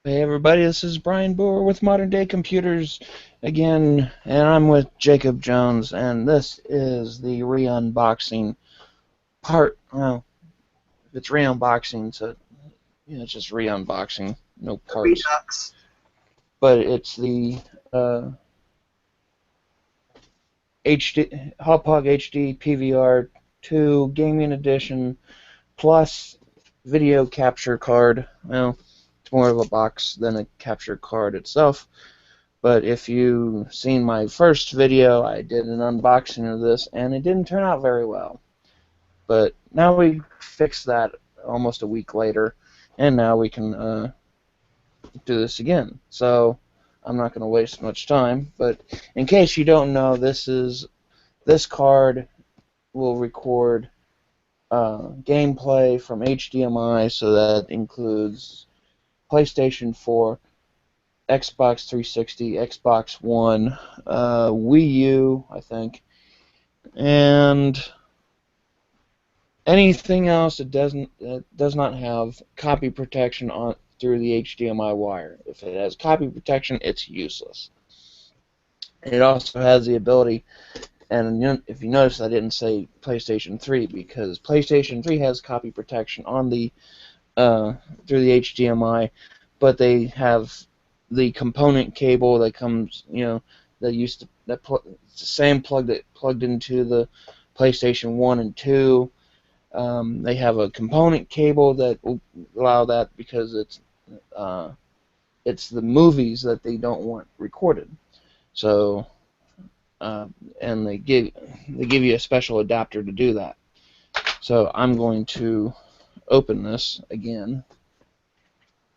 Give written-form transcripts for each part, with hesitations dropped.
Hey everybody, this is Brian Boer with Modern Day Computers again, and I'm with Jacob Jones, and this is the re-unboxing part. Well, it's re-unboxing, so it's just re-unboxing, no parts. Redux. But it's the Hauppauge HD PVR 2 Gaming Edition plus video capture card. Well, it's more of a box than a capture card itself. But if you've seen my first video, I did an unboxing of this, and it didn't turn out very well. But now we fixed that almost a week later, and now we can do this again. So I'm not going to waste much time, but in case you don't know, this card will record gameplay from HDMI, so that includes PlayStation 4, Xbox 360, Xbox One, Wii U, I think, and anything else that does not have copy protection on through the HDMI wire. If it has copy protection, it's useless. It also has the ability, and if you notice, I didn't say PlayStation 3 because PlayStation 3 has copy protection on the through the HDMI, but they have the component cable that comes, that used to it's the same plug that plugged into the PlayStation 1 and 2. They have a component cable that will allow that because it's the movies that they don't want recorded. So and they give you a special adapter to do that. So I'm going to open this again.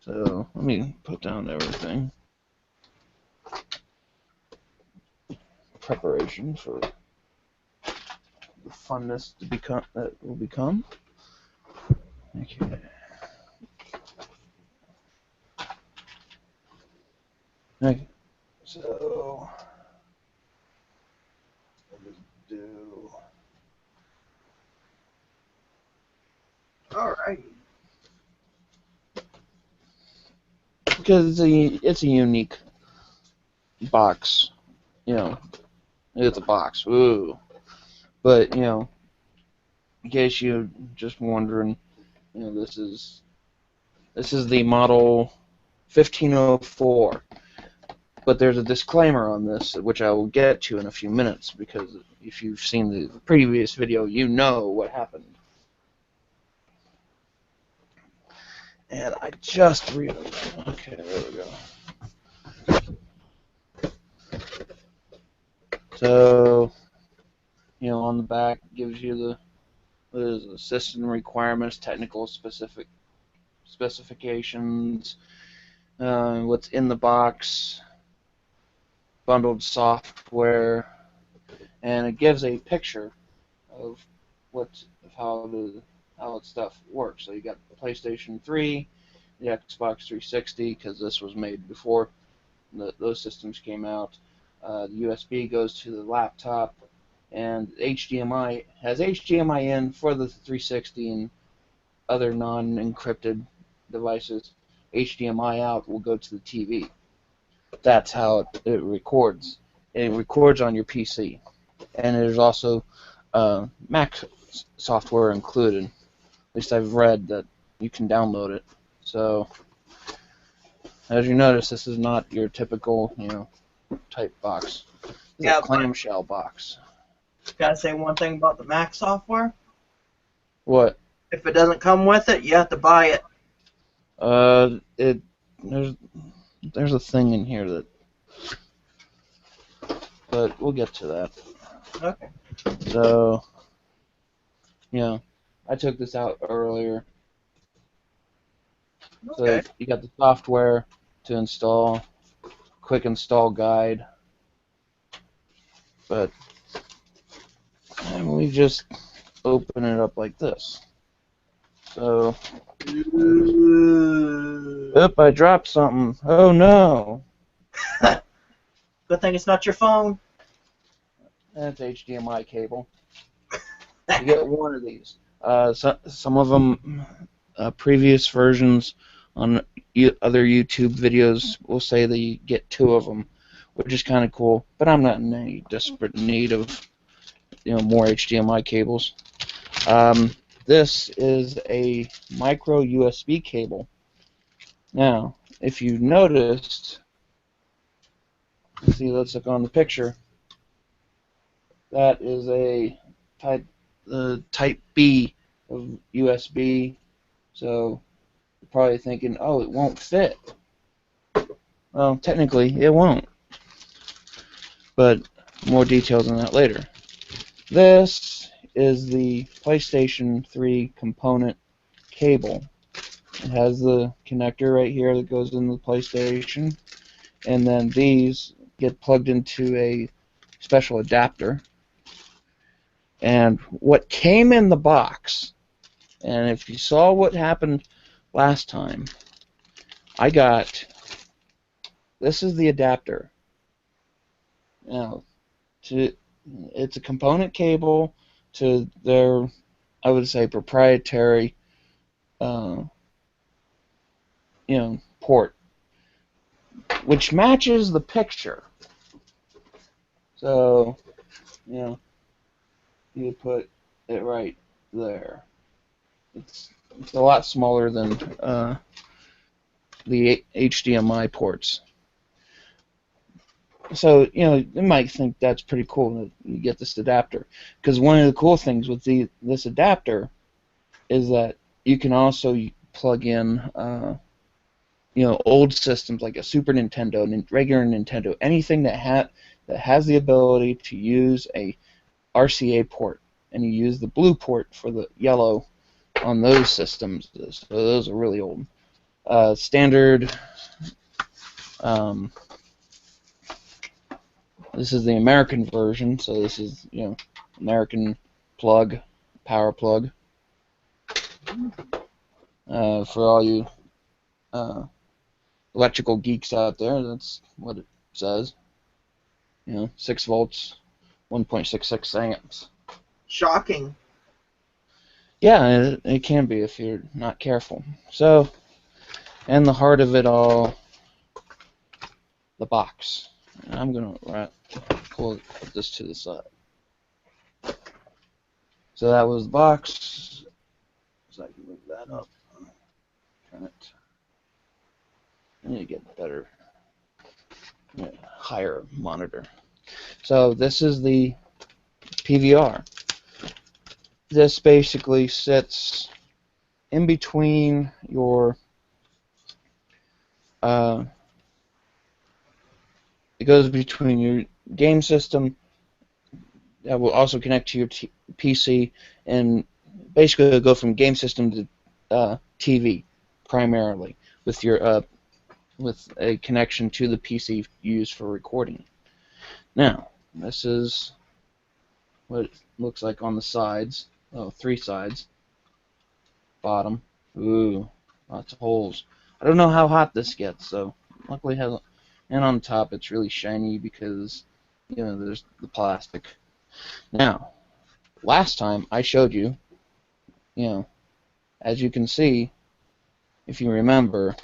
So let me put down everything. Preparation for the funness that will become. Okay. Okay. So I'll just do. All right. Because it's a unique box, it's a box. Ooh, but in case you're just wondering, this is the model 1504. But there's a disclaimer on this, which I will get to in a few minutes, because if you've seen the previous video, you know what happened. And I just realized. Okay, there we go. So, on the back gives you the system requirements, technical specifications, what's in the box, bundled software, and it gives a picture of how its stuff works. So you got the PlayStation 3, the Xbox 360, because this was made before those systems came out. The USB goes to the laptop, and HDMI has HDMI in for the 360 and other non-encrypted devices. HDMI out will go to the TV. That's how it records. It records on your PC, and there's also Mac software included. At least I've read that you can download it. So, as you notice, this is not your typical, type box. This is a clamshell box. Gotta say one thing about the Mac software. What? If it doesn't come with it, you have to buy it. There's a thing in here that, but we'll get to that. Okay. So, I took this out earlier. Okay. So you got the software to install, quick install guide, but we just open it up like this. So, oop, I dropped something. Oh no. Good thing it's not your phone. That's HDMI cable. You get one of these. Some of them, previous versions on other YouTube videos will say that you get 2 of them, which is kind of cool. But I'm not in any desperate need of more HDMI cables. This is a micro USB cable. Now, if you noticed, see, let's look on the picture. That is a type B of USB. So you're probably thinking, oh, it won't fit. Well, technically, it won't. But more details on that later. This is the PlayStation 3 component cable. It has the connector right here that goes into the PlayStation, and then these get plugged into a special adapter. And what came in the box, and if you saw what happened last time, this is the adapter. Now, it's a component cable to their, I would say, proprietary, port, which matches the picture. So, you put it right there. It's a lot smaller than the HDMI ports. So, you might think that's pretty cool that you get this adapter. Because one of the cool things with this adapter is that you can also plug in, old systems like a Super Nintendo, regular Nintendo, anything that has the ability to use a RCA port, and you use the blue port for the yellow on those systems. So those are really old. Standard. This is the American version, so this is American plug, power plug. For all you electrical geeks out there, that's what it says. 6 volts, 1.66 amps. Shocking. Yeah, it can be if you're not careful. So, and the heart of it all, the box. And I'm going to put this to the side. So that was the box. So I can move that up. Turn it. I need to get a better, higher monitor. So this is the PVR. This basically sits in between your it goes between your game system that will also connect to your PC, and basically it'll go from game system to TV primarily with your with a connection to the PC used for recording. Now, this is what it looks like on the sides. Oh, 3 sides. Bottom. Ooh, lots of holes. I don't know how hot this gets, so luckily it has. And on top, it's really shiny because there's the plastic. Now, last time I showed you, as you can see, if you remember,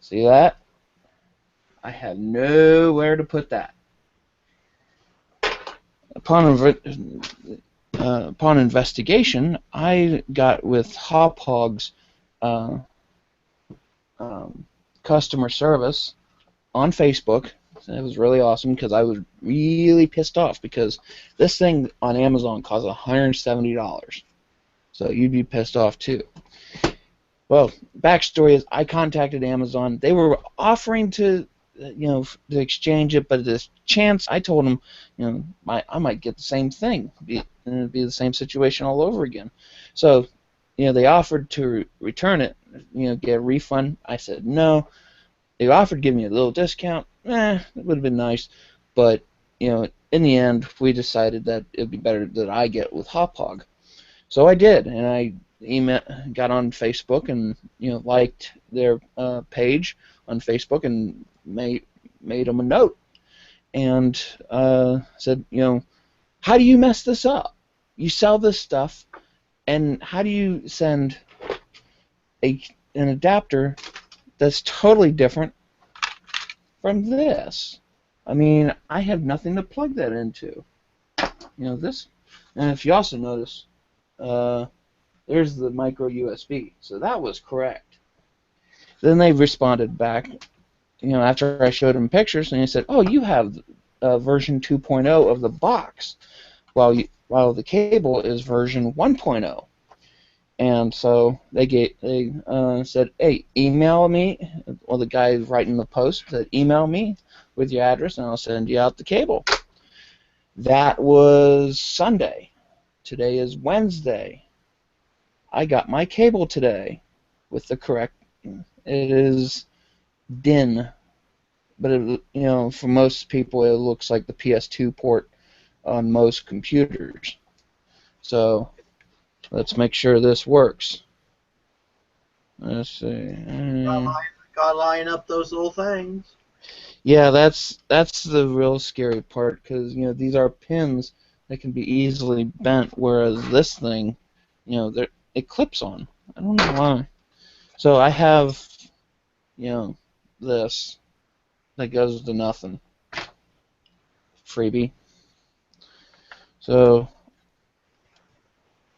see that? I have nowhere to put that. Upon investigation, I got with Hauppauge's customer service on Facebook. It was really awesome because I was really pissed off because this thing on Amazon costs $170. So you'd be pissed off too. Well, backstory is I contacted Amazon. They were offering to to exchange it, but this chance, I told them, I might get the same thing, and it'd be the same situation all over again. So, they offered to return it, get a refund. I said no. They offered to give me a little discount. It would have been nice, but in the end, we decided that it'd be better that I get with Hauppauge. So I did, and I got on Facebook and liked their page on Facebook and made them a note and said, how do you mess this up? You sell this stuff, and how do you send a an adapter that's totally different from this. I mean, I have nothing to plug that into. This, and if you also notice, there's the micro USB, so that was correct. Then they responded back, after I showed them pictures, and they said, "Oh, you have version 2.0 of the box, while the cable is version 1.0." And so they said, "Hey, email me." Well, the guy writing the post said, "Email me with your address, and I'll send you out the cable." That was Sunday. Today is Wednesday. I got my cable today with the correct. It is DIN, but for most people, it looks like the PS2 port on most computers. So let's make sure this works. Let's see. Gotta line up those little things. Yeah, that's the real scary part, because these are pins that can be easily bent, whereas this thing, it clips on. I don't know why. So I have, this that goes to nothing, freebie. So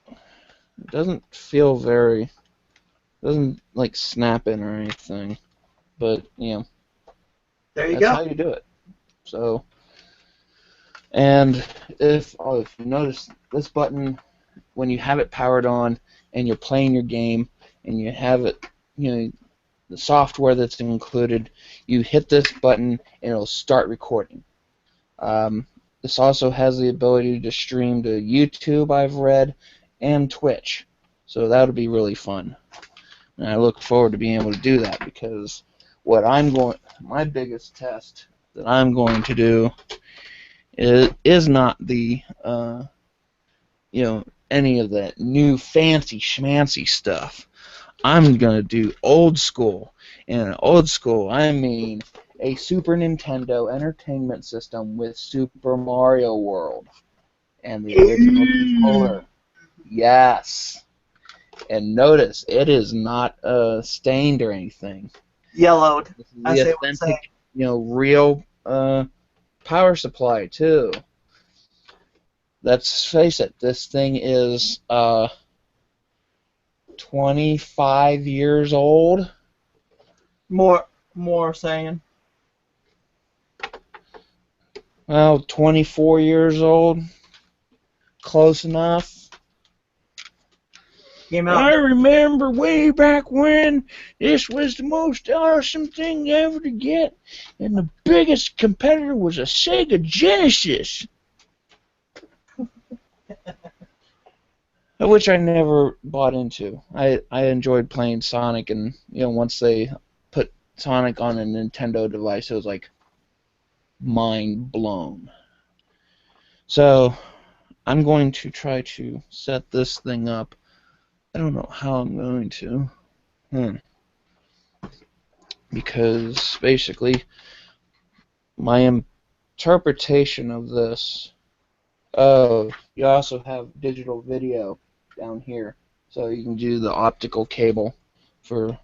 it doesn't feel doesn't like snap in or anything, but There you that's go. how you do it. So, and if you notice this button, when you have it powered on and you're playing your game and you have it, the software that's included, you hit this button and it'll start recording. This also has the ability to stream to YouTube, I've read, and Twitch. So that'll be really fun. And I look forward to being able to do that, because my biggest test that I'm going to do is not the any of that new fancy schmancy stuff. I'm gonna do old school, and old school I mean a Super Nintendo Entertainment System with Super Mario World and the original controller. Yes, and notice it is not stained or anything. Yellowed. This is I the say what say. authentic, real power supply too. Let's face it, this thing is 25 years old. More saying. Well, 24 years old. Close enough. Came out. I remember way back when this was the most awesome thing ever to get, and the biggest competitor was a Sega Genesis, which I never bought into. I enjoyed playing Sonic, and once they put Sonic on a Nintendo device, it was like mind blown. So I'm going to try to set this thing up. I don't know how I'm going to. Because basically my interpretation of this. Oh, you also have digital video down here, so you can do the optical cable for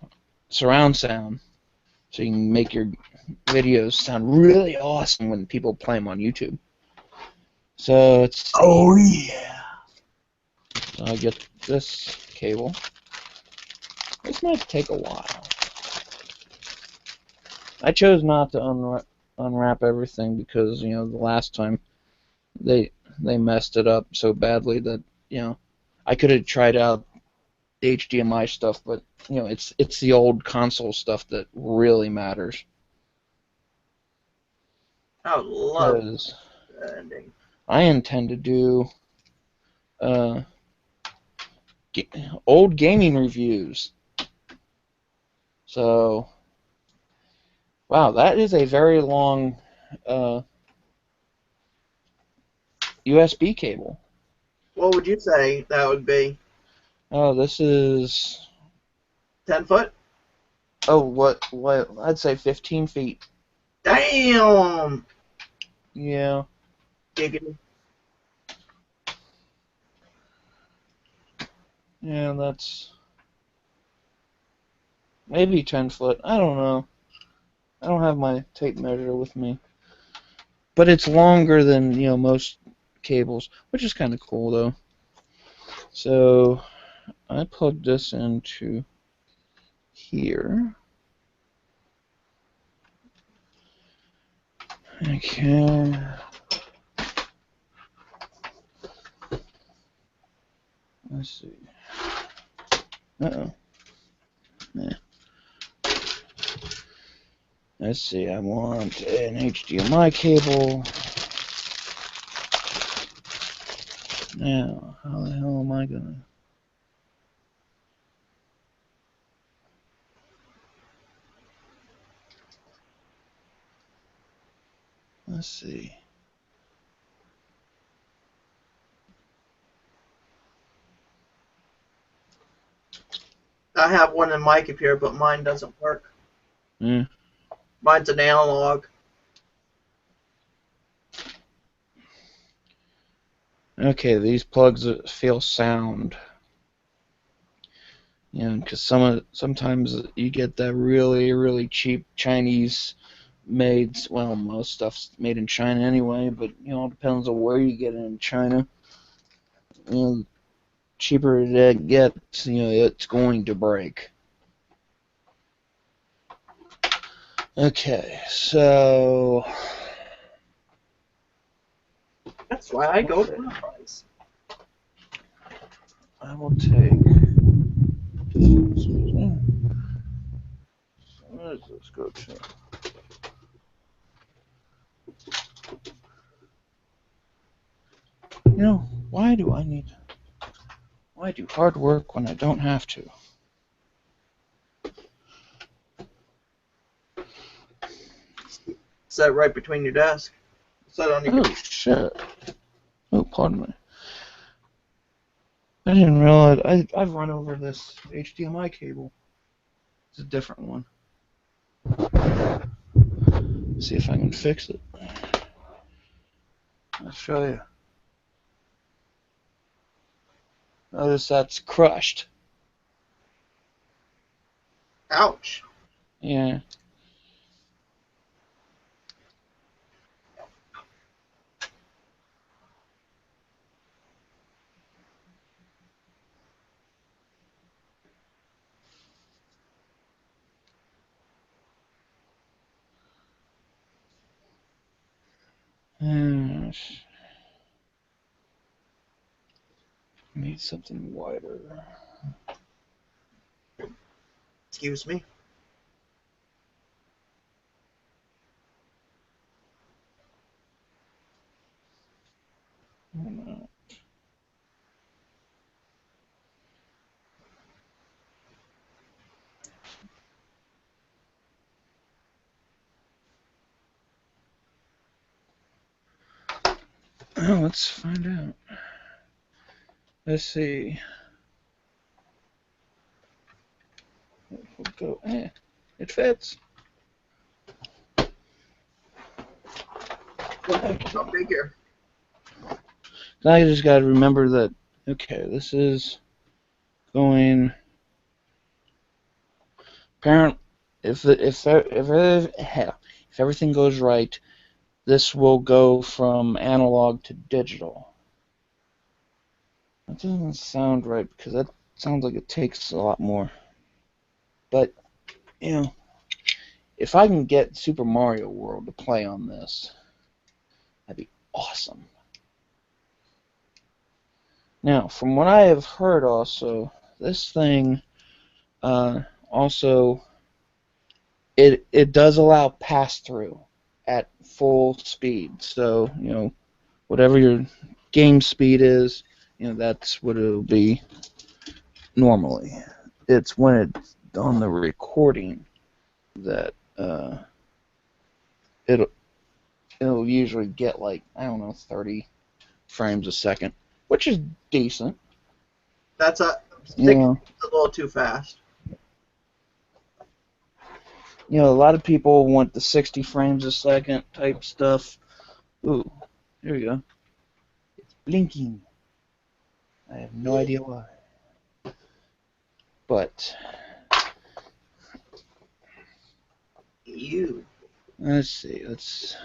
surround sound, so you can make your videos sound really awesome when people play them on YouTube. So let's see. Oh yeah. So I get this cable. This might take a while. I chose not to unwrap everything because the last time they messed it up so badly that I could have tried out the HDMI stuff, but it's the old console stuff that really matters. I would love Because that ending. I intend to do old gaming reviews. So, wow, that is a very long USB cable. What would you say that would be? Oh, this is 10 foot? what I'd say 15 feet. Damn! Yeah. Giggity. Yeah, that's maybe 10 foot. I don't know. I don't have my tape measure with me. But it's longer than, most cables, which is kind of cool, though. So I plugged this into here. Okay. Let's see. Uh-oh. Yeah. Let's see. I want an HDMI cable. Now, how the hell am I gonna... Let's see. I have one in my computer, but mine doesn't work. Yeah. Mine's an analog. Okay, these plugs feel sound. Because sometimes you get that really, really cheap Chinese made. Well, most stuff's made in China anyway, but it depends on where you get it in China. Cheaper it gets, it's going to break. Okay, so That's why I go for the price. I will take. Excuse me. Where does this go to? Why do I need? Why do hard work when I don't have to? Set it right between your desk. Set it on your Oh shit! Oh, pardon me. I didn't realize I've run over this HDMI cable. It's a different one. Let's see if I can fix it. I'll show you. Notice that's crushed. Ouch. Yeah. Need something wider. Excuse me. Oh, let's find out. Let's see. We'll go. It fits. How big here? Now you just got to remember that. Okay, this is going. Apparent. If everything goes right, this will go from analog to digital. That doesn't sound right because that sounds like it takes a lot more. But if I can get Super Mario World to play on this, that'd be awesome. Now, from what I have heard also, this thing also it does allow pass-through at full speed. So, whatever your game speed is, that's what it'll be normally. It's when it's on the recording that it'll usually get like, I don't know, 30 frames a second, which is decent. That's a little too fast. A lot of people want the 60 frames a second type stuff. Ooh, here we go. It's blinking. I have no idea why. But you. Let's see. Let's.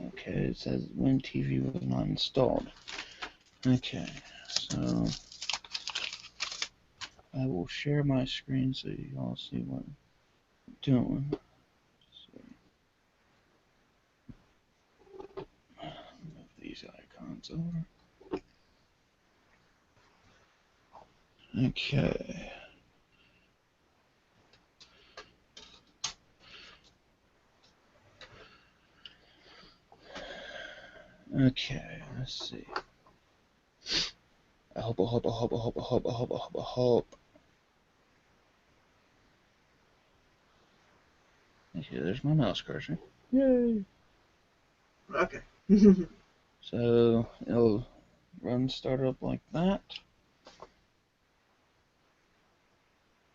Okay, it says when TV was not installed. Okay, so I will share my screen so you all see what I'm doing. Move these icons over. Okay. Okay, let's see. I hope. Okay, there's my mouse cursor. Yay! Okay. So it'll run startup like that.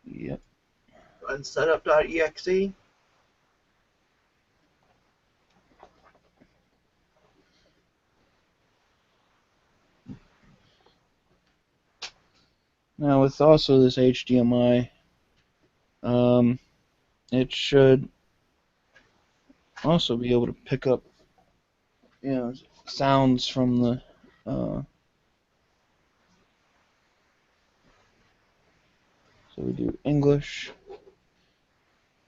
Yep. Run setup.exe. Now with also this HDMI, it should also be able to pick up, sounds from the. So we do English.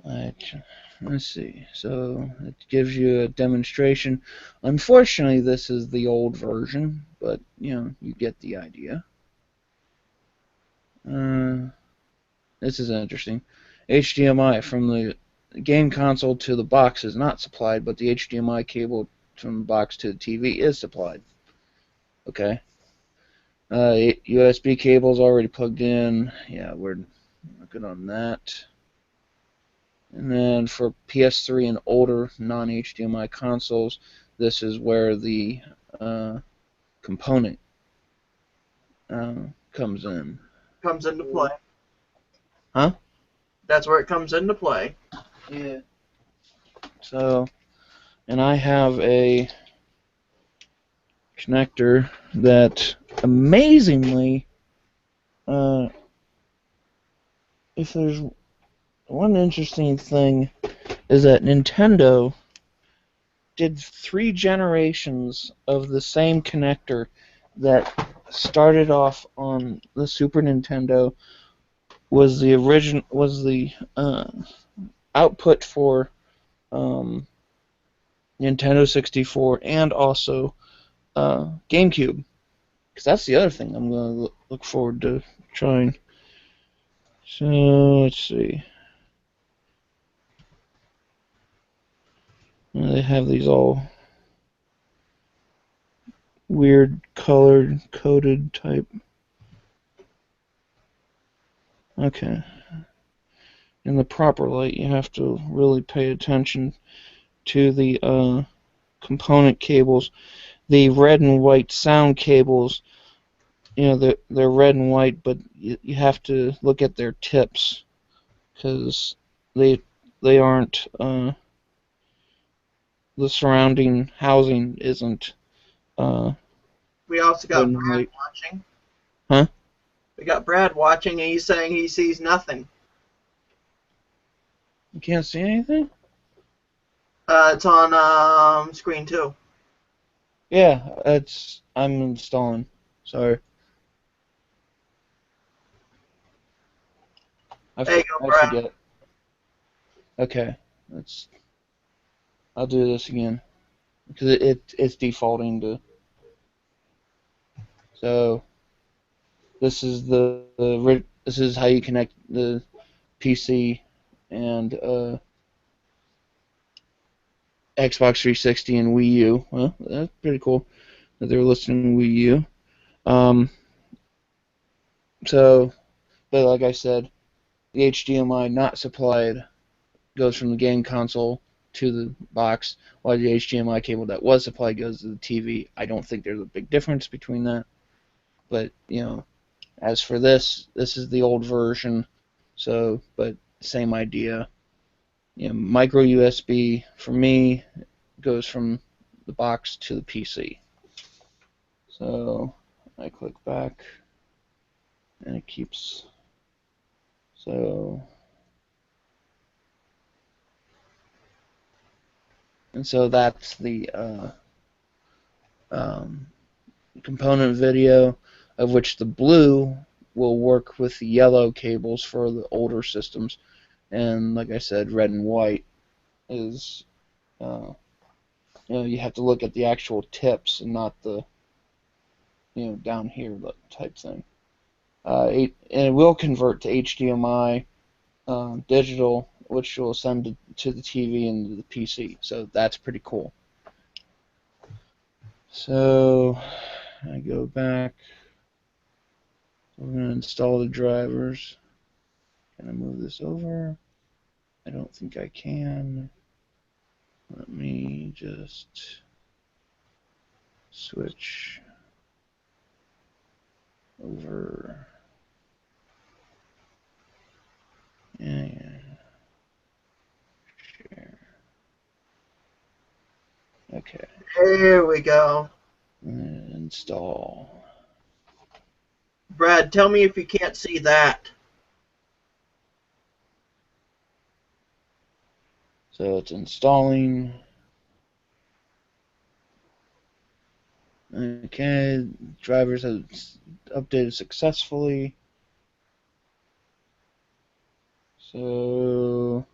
Let's see. So it gives you a demonstration. Unfortunately, this is the old version, but you get the idea. This is interesting. HDMI from the game console to the box is not supplied, but the HDMI cable from the box to the TV is supplied. Okay. USB cable's already plugged in. Yeah, we're good on that. And then for PS3 and older non-HDMI consoles, this is where the component comes in. Comes into play. Huh? That's where it comes into play. Yeah. So, and I have a connector that amazingly, if there's one interesting thing, is that Nintendo did 3 generations of the same connector that started off on the Super Nintendo, was the output for Nintendo 64 and also GameCube, because that's the other thing I'm going to look forward to trying. So let's see. They have these all weird colored coded type. Okay. In the proper light, you have to really pay attention to the component cables. The red and white sound cables, they're red and white, but you have to look at their tips, because they aren't, the surrounding housing isn't We also red got and Brad white. watching. Huh? We got Brad watching, and he's saying he sees nothing. You can't see anything? It's on screen 2. Yeah, I'm installing. Sorry. There you go, I Brad. forget. Okay, I'll do this again, because it's defaulting to. So this is this is how you connect the PC and Xbox 360 and Wii U. Well, that's pretty cool that they're listing Wii U. So, but like I said, the HDMI not supplied goes from the game console to the box, while the HDMI cable that was supplied goes to the TV. I don't think there's a big difference between that. But, as for this is the old version. So, but same idea. Micro USB for me goes from the box to the PC. So I click back, and it keeps So, and so that's the um, component video, of which the blue will work with the yellow cables for the older systems, and like I said, red and white is you have to look at the actual tips and not the down here type thing. And it will convert to HDMI digital, which will send to the TV and the PC. So that's pretty cool. So I go back. We're going to install the drivers. Can I move this over? I don't think I can. Let me just switch over. And share. Okay. There we go. And install. Brad, tell me if you can't see that. So it's installing. Okay, drivers have updated successfully. So,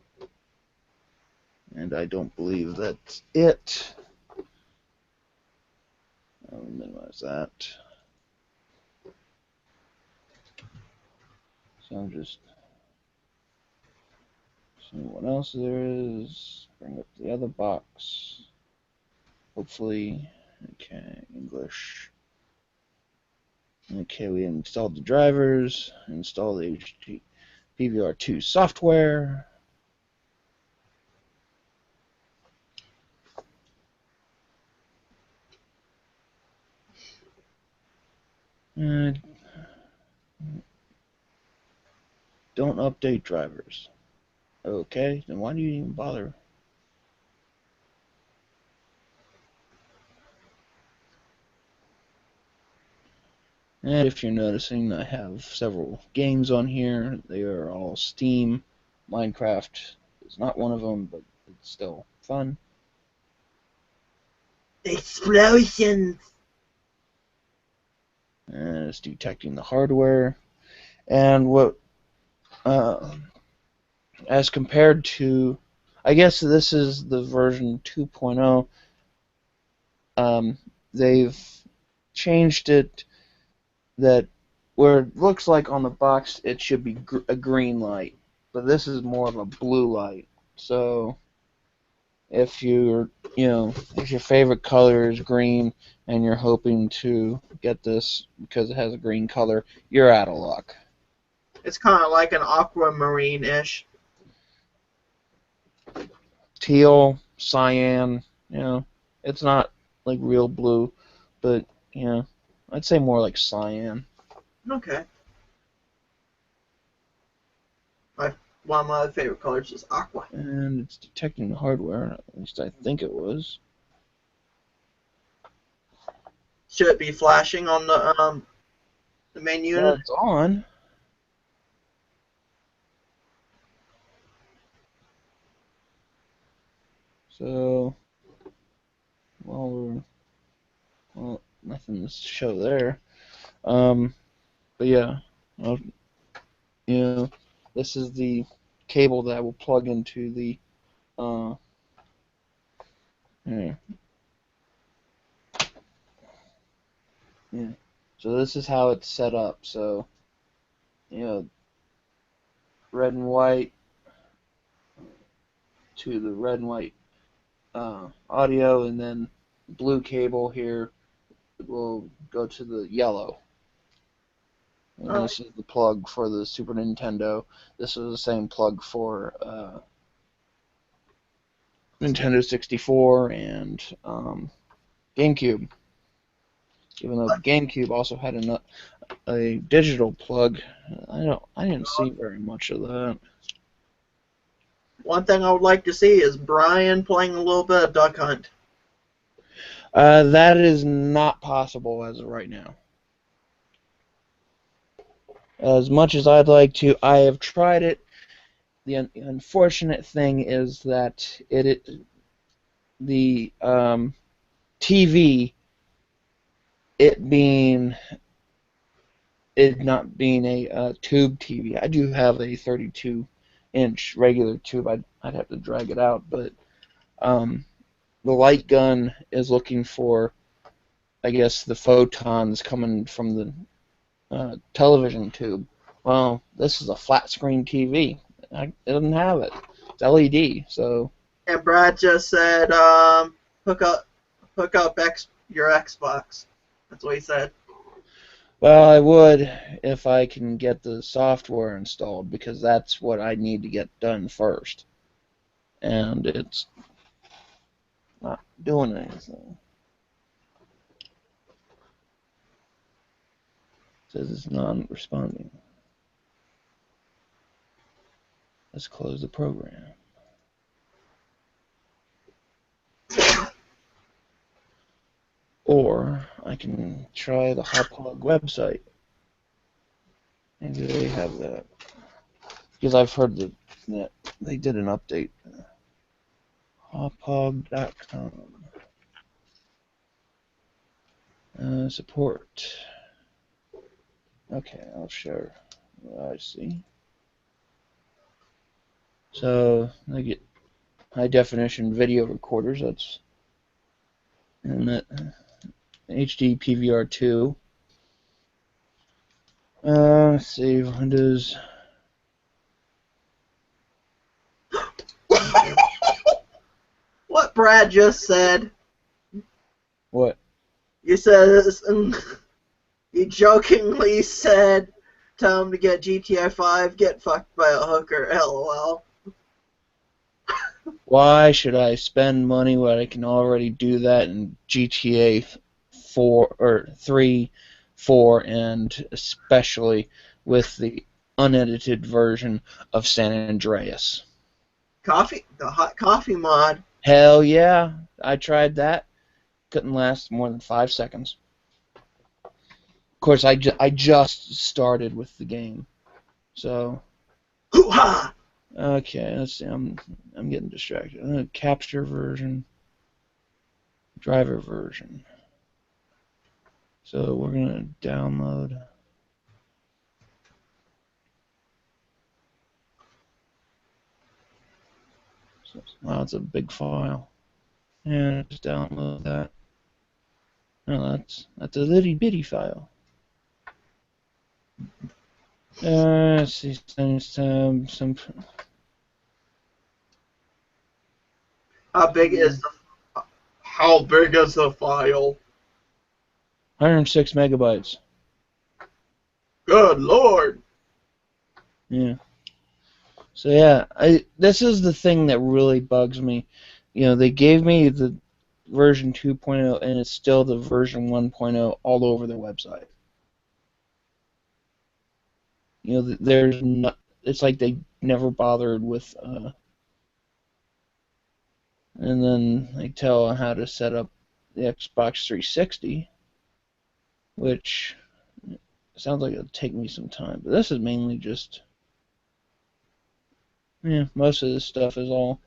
and I don't believe that's it. I'll minimize that. So I'm just seeing what else there is. Bring up the other box. Hopefully, okay, English. Okay, we installed the drivers, installed the HD PVR2 software. And don't update drivers. Okay, then why do you even bother? And if you're noticing, I have several games on here. They are all Steam. Minecraft is not one of them, but it's still fun. Explosions! And it's detecting the hardware. And what, as compared to, I guess this is the version 2.0, they've changed it that where it looks like on the box it should be a green light, but this is more of a blue light. So if if your favorite color is green and you're hoping to get this because it has a green color, you're out of luck. It's kind of like an aquamarine-ish. Teal, cyan, it's not like real blue, but I'd say more like cyan. Okay. One of my other favorite colors is aqua. And it's detecting the hardware, at least I think it was. Should it be flashing on the main Well, unit? it's on. So, well, nothing to show there. But yeah, I'll, this is the cable that will plug into the. Yeah. Yeah. So this is how it's set up. So, red and white to the red and white audio, and then blue cable here will go to the yellow. And Alright. this is the plug for the Super Nintendo. This is the same plug for Nintendo 64 and GameCube. Even though the GameCube also had a digital plug, I didn't see very much of that. One thing I would like to see is Brian playing a little bit of Duck Hunt. That is not possible as of right now. As much as I'd like to, I have tried it. The unfortunate thing is that the TV, it not being a tube TV. I do have a 32-inch regular tube. I'd have to drag it out, but the light gun is looking for, I guess, the photons coming from the television tube. Well, this is a flat screen TV. It doesn't have it. It's LED, so. And Brad just said, hook up, your Xbox. That's what he said. Well, I would if I can get the software installed, because that's what I need to get done first. And it's not doing anything. It says it's non-responding. Let's close the program. Or I can try the Hauppauge website. Maybe they have that. Because I've heard that they did an update. Hauppauge.com. Support. Okay, I'll share what I see. So I get high definition video recorders. That's and that HD PVR 2. Let's see, Windows. What Brad just said. What? You said, you jokingly said, tell him to get GTA 5, get fucked by a hooker, lol. Why should I spend money when I can already do that in GTA 4 or 3, 4, and especially with the unedited version of San Andreas? The hot coffee mod. Hell yeah, I tried that. Couldn't last more than 5 seconds. Of course, I just started with the game, so. Hoo-ha! Okay, let's see. I'm getting distracted. Capture version, driver version. So we're gonna download. Wow, it's a big file. And just download that. No, that's a little bitty file. Let's see, some. How big is the file? 106 megabytes. Good lord. Yeah. So yeah, this is the thing that really bugs me. You know, they gave me the version 2.0 and it's still the version 1.0 all over their website. You know, there's not. It's like they never bothered with. And then they tell how to set up the Xbox 360, which sounds like it'll take me some time. But this is mainly just. Yeah, most of this stuff is all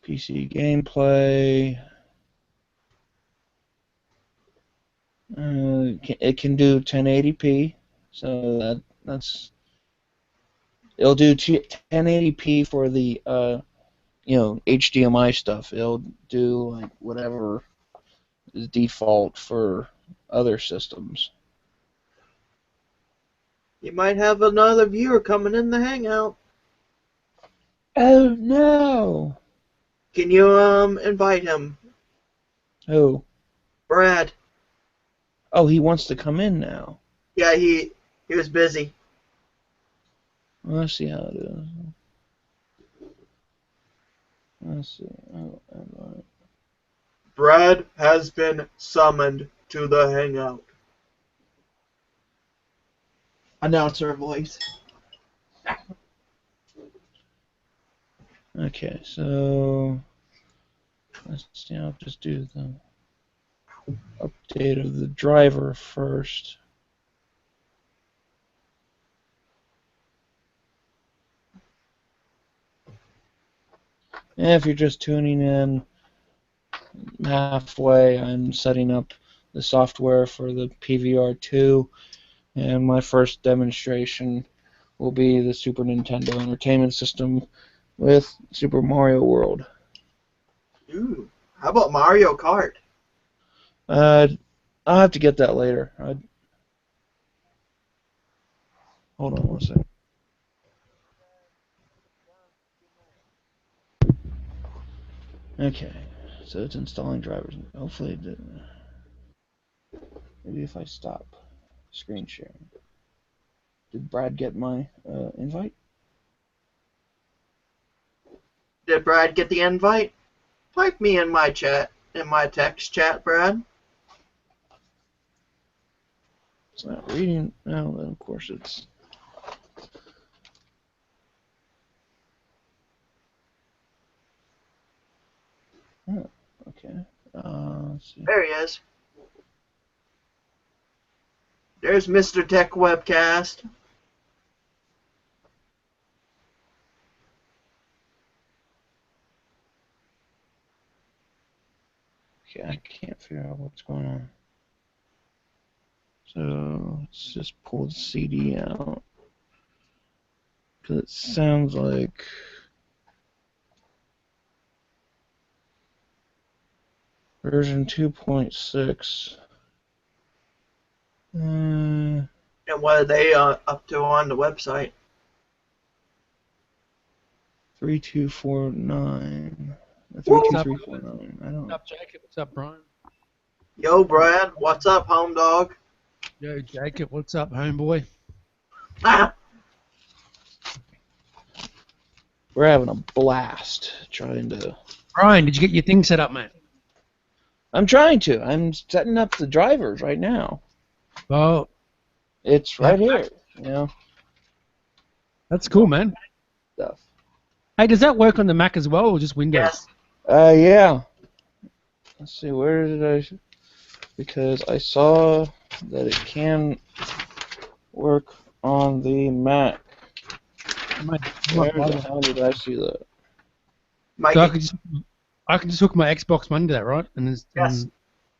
PC gameplay. It can do 1080p, so that's it'll do 1080p for the HDMI stuff. It'll do like whatever is default for other systems. You might have another viewer coming in the hangout. Oh no! Can you invite him? Who? Brad. Oh, he wants to come in now. Yeah, he was busy. Well, let's see how it is. Let's see. Oh, invite. Brad has been summoned to the hangout. Announcer voice. Okay, so let's see. I'll just do the update of the driver first. And if you're just tuning in halfway, I'm setting up the software for the PVR 2, and my first demonstration will be the Super Nintendo Entertainment System with Super Mario World. Ooh, how about Mario Kart? I'll have to get that later. Hold on one second. Okay, so it's installing drivers. Hopefully it didn't. Maybe if I stop screen sharing. Did Brad get my invite? Did Brad get the invite? Type me in my text chat, Brad. It's not reading. No, then of course it's. Oh, okay. Let's see. There he is. There's Mr. Tech Webcast. Okay, I can't figure out what's going on. So let's just pull the CD out. Because it sounds like. Version 2.6. And what are they up to on the website? 3249. Woo! 32349. I don't What's know. up, Jacob? What's up, Brian? Yo, Brad, what's up, home dog? Yo, Jacob. What's up, homeboy? Ah, We're having a blast trying to. Brian, did you get your thing set up, mate? I'm trying to. I'm setting up the drivers right now. Well, It's right here. You know, that's cool, man. stuff. Hey, does that work on the Mac as well, or just Windows? yes. Yeah. Let's see. Where did I? Because I saw that it can work on the Mac. Mate, Where the hell did I see that? Mike, so I can just hook my Xbox One to that, right? yes.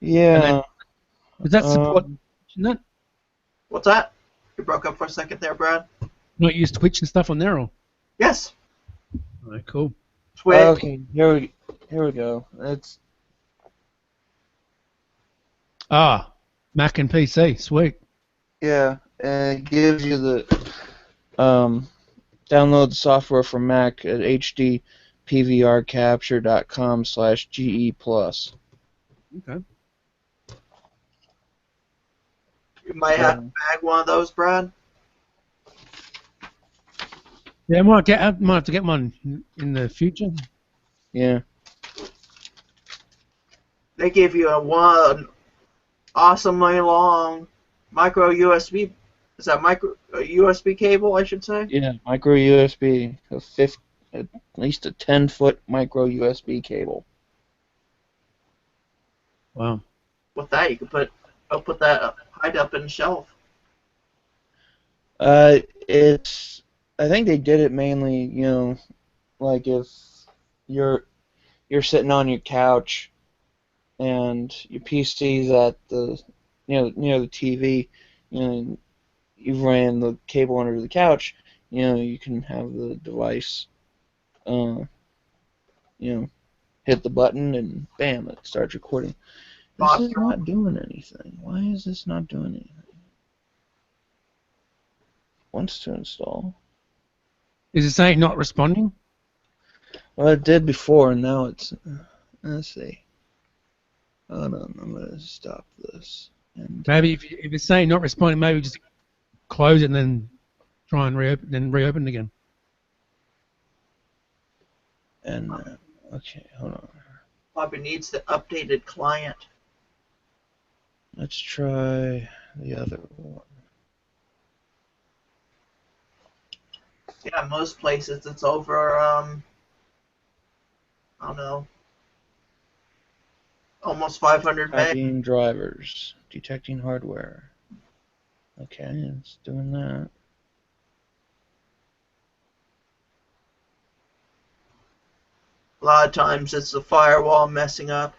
Yeah. Does that support that? What's that? You broke up for a second there, Brad. Not use Twitch and stuff on there, or? Yes. All right, cool. Twitch. Okay. Here we go. It's Mac and PC, sweet. yeah. And it gives you the download the software from Mac at hdpvrcapture.com/ge+. Okay. You might have to bag one of those, Brad. Yeah, I might have to get one in the future. Yeah. They give you one awesomely long micro USB. Is that USB cable, I should say? Yeah. Micro USB. At least a 10-foot micro USB cable. Wow. With that, you could put that hide up in the shelf. It's. I think they did it mainly, like if you're sitting on your couch and your PC's at the near the TV, you ran the cable under the couch, you can have the device, hit the button and bam, it starts recording. This is not doing anything. Why is this not doing anything? Wants to install. Is it saying not responding? Well, it did before, and now it's. Let's see. Hold on, I'm gonna stop this. And Maybe if it's saying not responding, maybe just close it and then try and reopen it again. okay, hold on. Probably needs the updated client. Let's try the other one. Yeah, most places it's over, I don't know, almost 500 meg. Typing drivers, detecting hardware. Okay, it's doing that. A lot of times it's the firewall messing up.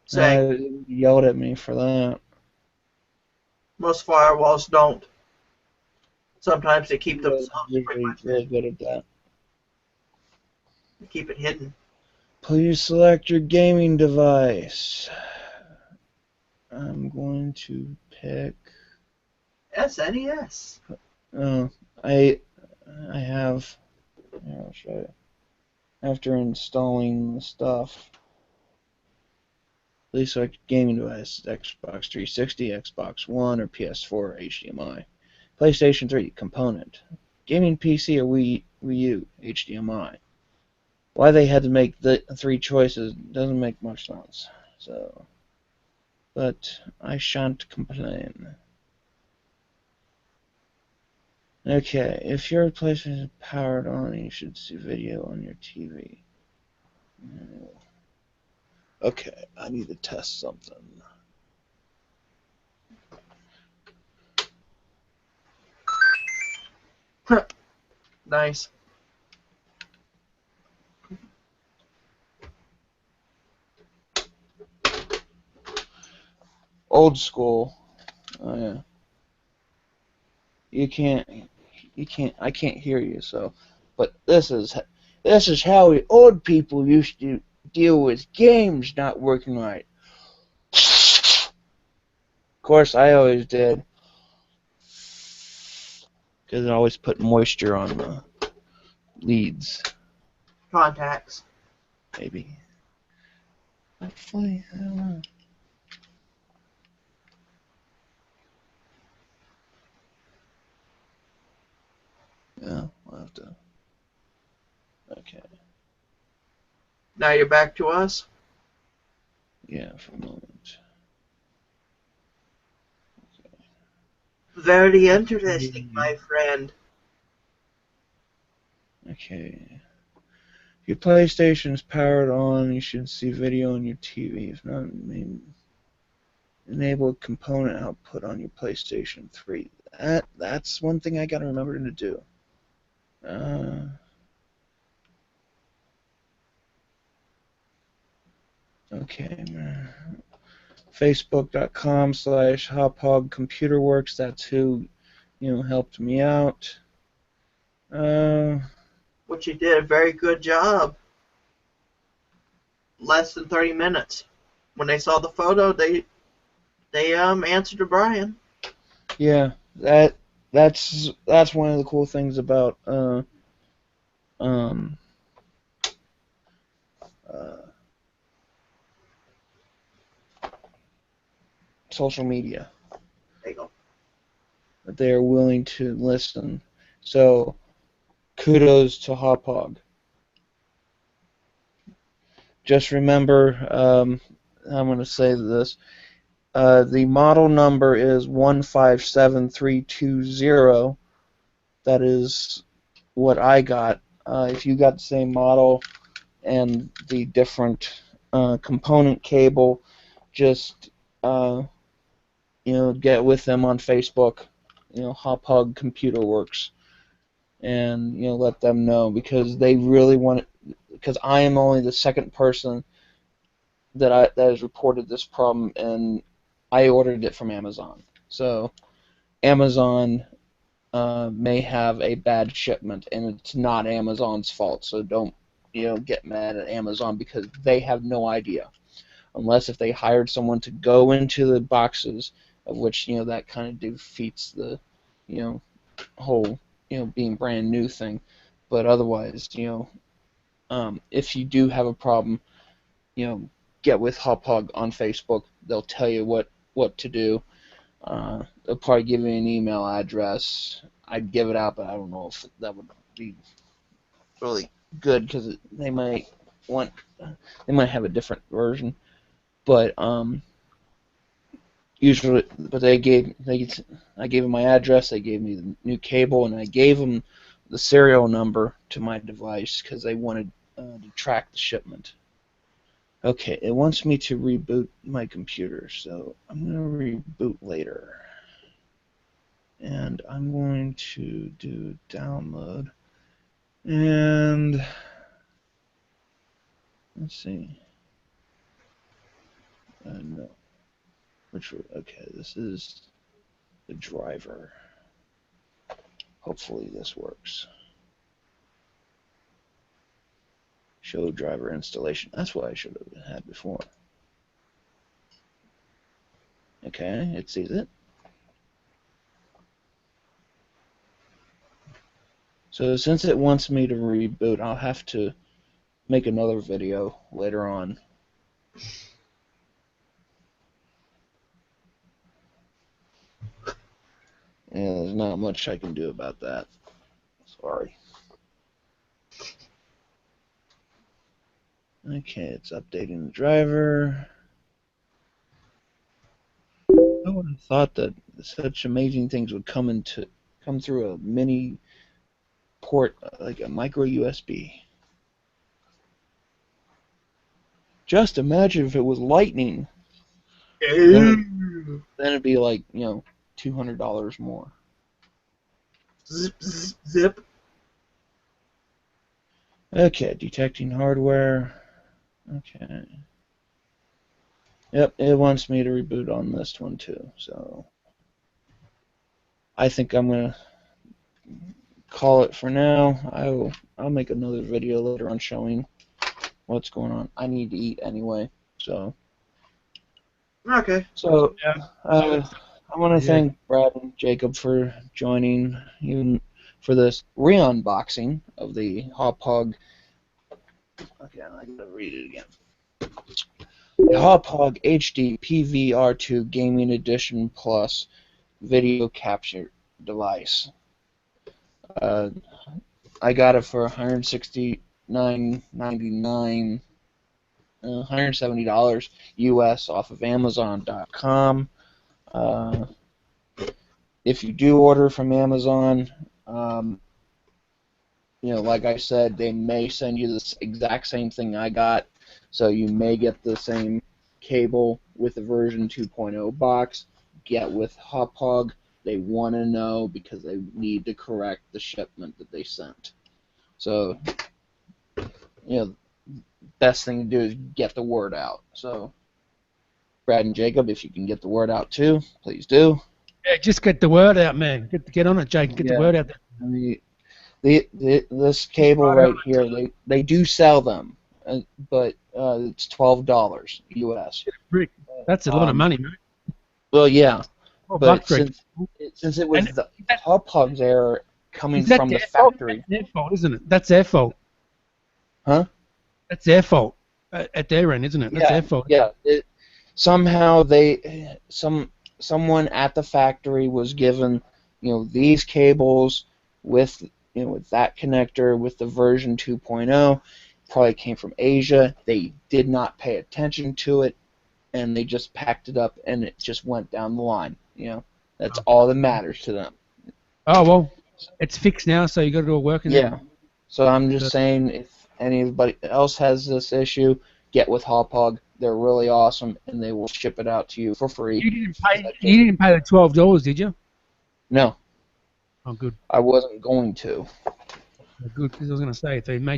Saying Yelled at me for that. most firewalls don't. Sometimes they keep Yeah, themselves pretty usually much really hidden. good at that. They keep it hidden. Please select your gaming device. I'm going to pick. SNES. Oh, I have. Here, I'll show you. After installing the stuff, please select gaming device: Xbox 360, Xbox One, or PS4 HDMI. PlayStation 3 component. Gaming PC or Wii U HDMI. Why they had to make the three choices doesn't make much sense. So, but I shan't complain. Okay, if your PlayStation is powered on, you should see video on your TV. Okay, I need to test something. Nice. Old school. Oh yeah. You can't. I can't hear you. So, but this is how we old people used to deal with games not working right. Of course, I always did, because it always put moisture on the leads. Contacts. Maybe. Hopefully, I don't know. Yeah, we'll have to. Okay. Now you're back to us. Yeah, for a moment. Very interesting, my friend. Okay. If your PlayStation is powered on, you should see video on your TV. If not, enable a component output on your PlayStation 3. That's one thing I gotta remember to do. Okay. Facebook.com/Hauppauge ComputerWorks. That's who helped me out. Which you did a very good job. Less than 30 minutes. When they saw the photo, they answered to Brian. Yeah, that's one of the cool things about um uh, social media, There you go. that they are willing to listen. So kudos to Hauppauge. Just remember, I'm going to say this. The model number is 157320. That is what I got. If you got the same model and the different component cable, just get with them on Facebook. Hauppauge Computer Works, and let them know, because they really want it. Because I am only the second person that has reported this problem, and I ordered it from Amazon. So Amazon may have a bad shipment, and it's not Amazon's fault. So don't get mad at Amazon, because they have no idea, unless if they hired someone to go into the boxes, of which that kind of defeats the whole being brand new thing. But otherwise, if you do have a problem, get with Hauppauge on Facebook. They'll tell you what to do. They'll probably give you an email address. I'd give it out, but I don't know if that would be really good, because they might have a different version. But usually, but I gave them my address. They gave me the new cable, and I gave them the serial number to my device, because they wanted to track the shipment. Okay, it wants me to reboot my computer, so I'm going to reboot later. And I'm going to do download. And let's see. No. Okay, this is the driver. Hopefully this works. Show driver installation. That's what I should have had before. Okay, it sees it. So since it wants me to reboot, I'll have to make another video later on. Yeah, there's not much I can do about that. Sorry. Okay, it's updating the driver. I would have thought that such amazing things would come through a mini port, like a micro USB. Just imagine if it was lightning. Then it'd be like, $200 more. Zip, zip, zip. Okay, detecting hardware. Okay. Yep, it wants me to reboot on this one too, so I think I'm gonna call it for now. I'll make another video later on showing what's going on. I need to eat anyway, so. Okay. So, Yeah. I want to thank Brad and Jacob for joining, even for this re-unboxing of the Hauppauge. Okay, I gotta read it again. The Hauppauge HD PVR2 Gaming Edition Plus video capture device. I got it for $169.99, $170 US off of Amazon.com. If you do order from Amazon, like I said, they may send you this exact same thing I got, so you may get the same cable with the version 2.0 box. Get with Hauppauge. They want to know because they need to correct the shipment that they sent. So, best thing to do is get the word out. So, Brad and Jacob, if you can get the word out too, please do. Yeah, just get the word out, man. Get on it, Jake. Get the word out there. I mean, this cable right here, they do sell them, but it's $12 US. That's a lot of money, man. Well, yeah, but $12 since it was the Hauppauge's error coming from the fault? factory, That's their fault, isn't it? That's their fault. huh? That's their fault at their end, isn't it? That's their fault. Yeah. Somehow someone at the factory was given, these cables with with that connector with the version 2.0. Probably came from Asia. They did not pay attention to it, and they just packed it up, and it just went down the line. That's all that matters to them. Oh well, it's fixed now, so you got it all working. Yeah. So I'm just saying, if anybody else has this issue, get with Hauppauge. They're really awesome, and they will ship it out to you for free. You didn't pay the $12, did you? No. Oh, good. I wasn't going to. Good, because I was going to say to me,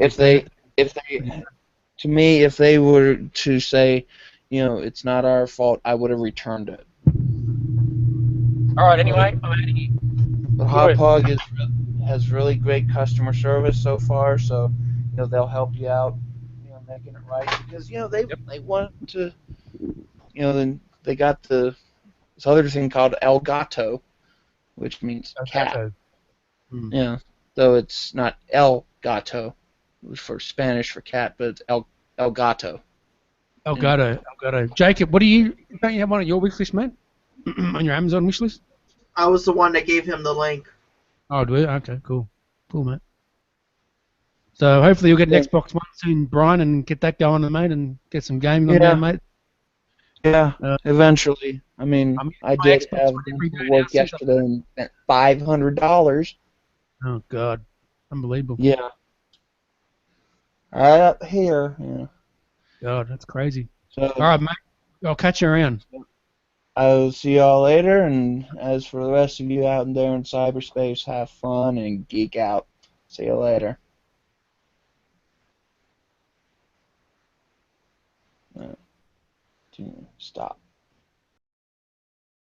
if they were to say, it's not our fault, I would have returned it. All right. Anyway, I'm out of here. But Hauppauge has really great customer service so far, so they'll help you out, making it right, because they want to, then they got this other thing called El Gato, which means cat. Yeah, though it's not El Gato for Spanish for cat, but it's El Gato. El Gato. Jacob, don't you have one on your wish list, mate? On your Amazon wish list? I was the one that gave him the link. Oh, do you? Okay, cool, mate. So hopefully you'll get an Xbox One soon, Brian, and get that going, mate, and get some gaming on there, mate. Yeah, eventually. I mean, I did have to work yesterday and spent $500. Oh God, unbelievable. Yeah. Right up here. Yeah. God, that's crazy. So, all right, mate. I'll catch you around. I'll see y'all later, and as for the rest of you out there in cyberspace, have fun and geek out. See you later. Continue. Stop.